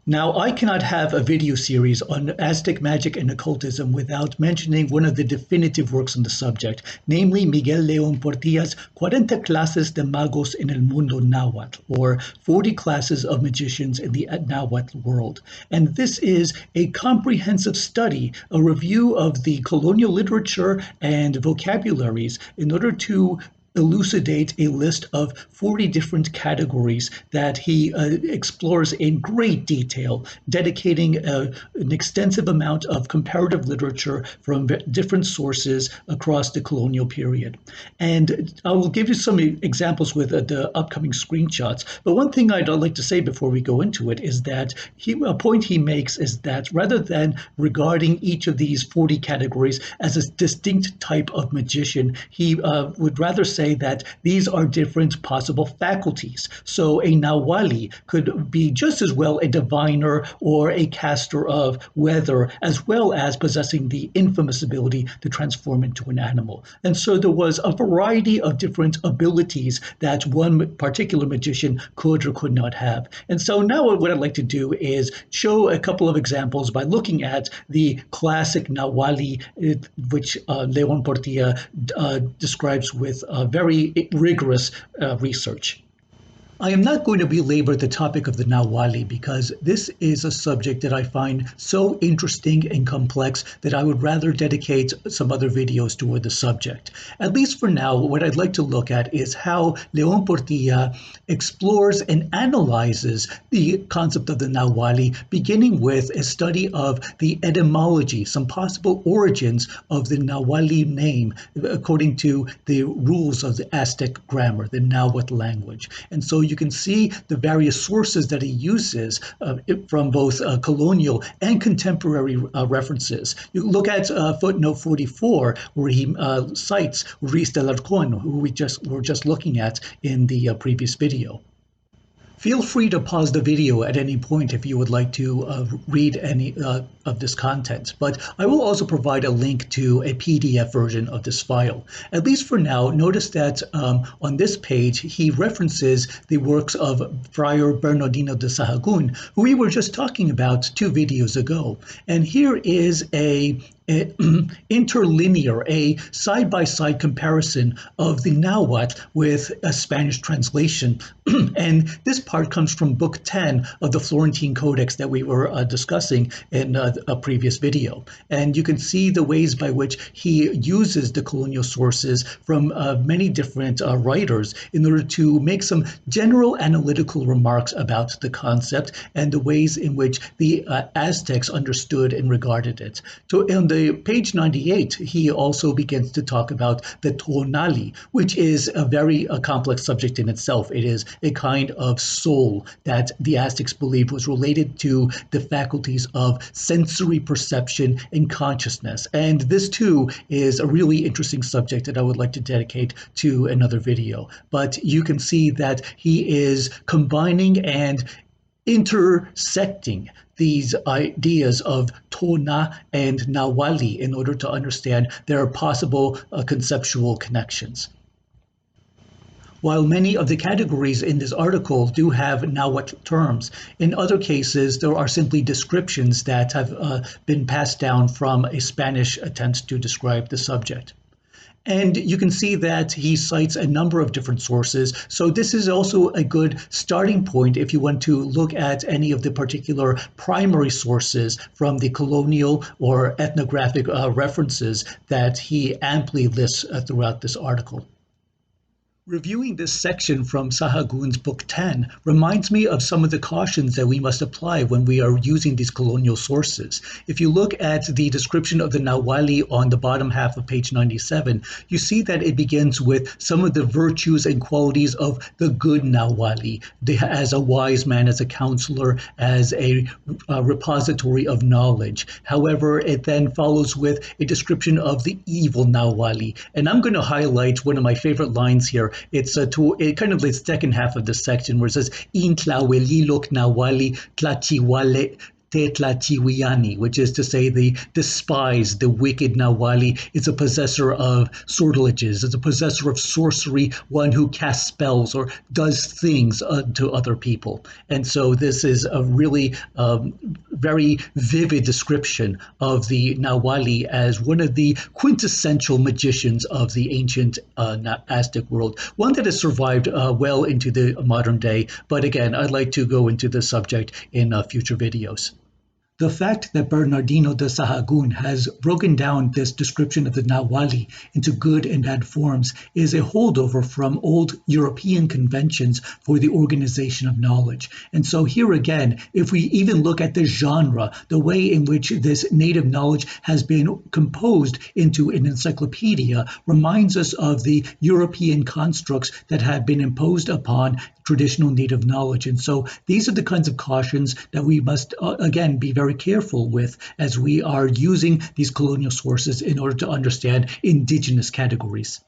Now, I cannot have a video series on Aztec magic and occultism without mentioning one of the definitive works on the subject, namely Miguel León Portilla's 40 Clases de Magos en el Mundo Nahuatl, or 40 Classes of Magicians in the Nahuatl World. And this is a comprehensive study, a review of the colonial literature and vocabularies in order to elucidate a list of 40 different categories that he explores in great detail, dedicating an extensive amount of comparative literature from different sources across the colonial period. And I will give you some examples with the upcoming screenshots. But one thing I'd like to say before we go into it is that a point he makes is that rather than regarding each of these 40 categories as a distinct type of magician, he would rather say that these are different possible faculties. So a Nahuali could be just as well a diviner or a caster of weather, as well as possessing the infamous ability to transform into an animal. And so there was a variety of different abilities that one particular magician could or could not have. And so now what I'd like to do is show a couple of examples by looking at the classic Nahuali, which León Portilla describes with very rigorous research. I am not going to belabor the topic of the Nahuali because this is a subject that I find so interesting and complex that I would rather dedicate some other videos toward the subject. At least for now, what I'd like to look at is how León Portilla explores and analyzes the concept of the Nahuali, beginning with a study of the etymology, some possible origins of the Nahuali name according to the rules of the Aztec grammar, the Nahuatl language. And so you can see the various sources that he uses from both colonial and contemporary references. You look at footnote 44, where he cites Ruiz de Alarcón, who we were just looking at in the previous video. Feel free to pause the video at any point if you would like to read any of this content, but I will also provide a link to a PDF version of this file. At least for now, notice that on this page, he references the works of Friar Bernardino de Sahagún, who we were just talking about 2 videos ago. And here is a interlinear, a side-by-side comparison of the Nahuatl with a Spanish translation. And this part comes from Book 10 of the Florentine Codex that we were discussing in a previous video. And you can see the ways by which he uses the colonial sources from many different writers in order to make some general analytical remarks about the concept and the ways in which the Aztecs understood and regarded it. So on the page 98, he also begins to talk about the tonali, which is a very complex subject in itself. It is a kind of soul that the Aztecs believed was related to the faculties of sensory perception and consciousness. And this too is a really interesting subject that I would like to dedicate to another video. But you can see that he is combining and intersecting these ideas of Tona and Nahuali in order to understand their possible conceptual connections. While many of the categories in this article do have Nahuatl terms, in other cases there are simply descriptions that have been passed down from a Spanish attempt to describe the subject. And you can see that he cites a number of different sources. So this is also a good starting point if you want to look at any of the particular primary sources from the colonial or ethnographic references that he amply lists throughout this article. Reviewing this section from Sahagún's Book 10 reminds me of some of the cautions that we must apply when we are using these colonial sources. If you look at the description of the Nahuali on the bottom half of page 97, you see that it begins with some of the virtues and qualities of the good Nahuali, as a wise man, as a counselor, as a repository of knowledge. However, it then follows with a description of the evil Nahuali. And I'm going to highlight one of my favorite lines here. It's kind of the second half of the section where it says, In tlahuelilok Nahuali tlachihuale Tetlachiwiani, which is to say the despised, the wicked Nahuali is a possessor of sortileges, is a possessor of sorcery, one who casts spells or does things to other people. And so this is a really very vivid description of the Nahuali as one of the quintessential magicians of the ancient Aztec world, one that has survived well into the modern day. But again, I'd like to go into this subject in future videos. The fact that Bernardino de Sahagún has broken down this description of the Nahuali into good and bad forms is a holdover from old European conventions for the organization of knowledge. And so here again, if we even look at the genre, the way in which this native knowledge has been composed into an encyclopedia reminds us of the European constructs that have been imposed upon traditional native knowledge. And so these are the kinds of cautions that we must, again, be very careful with as we are using these colonial sources in order to understand indigenous categories.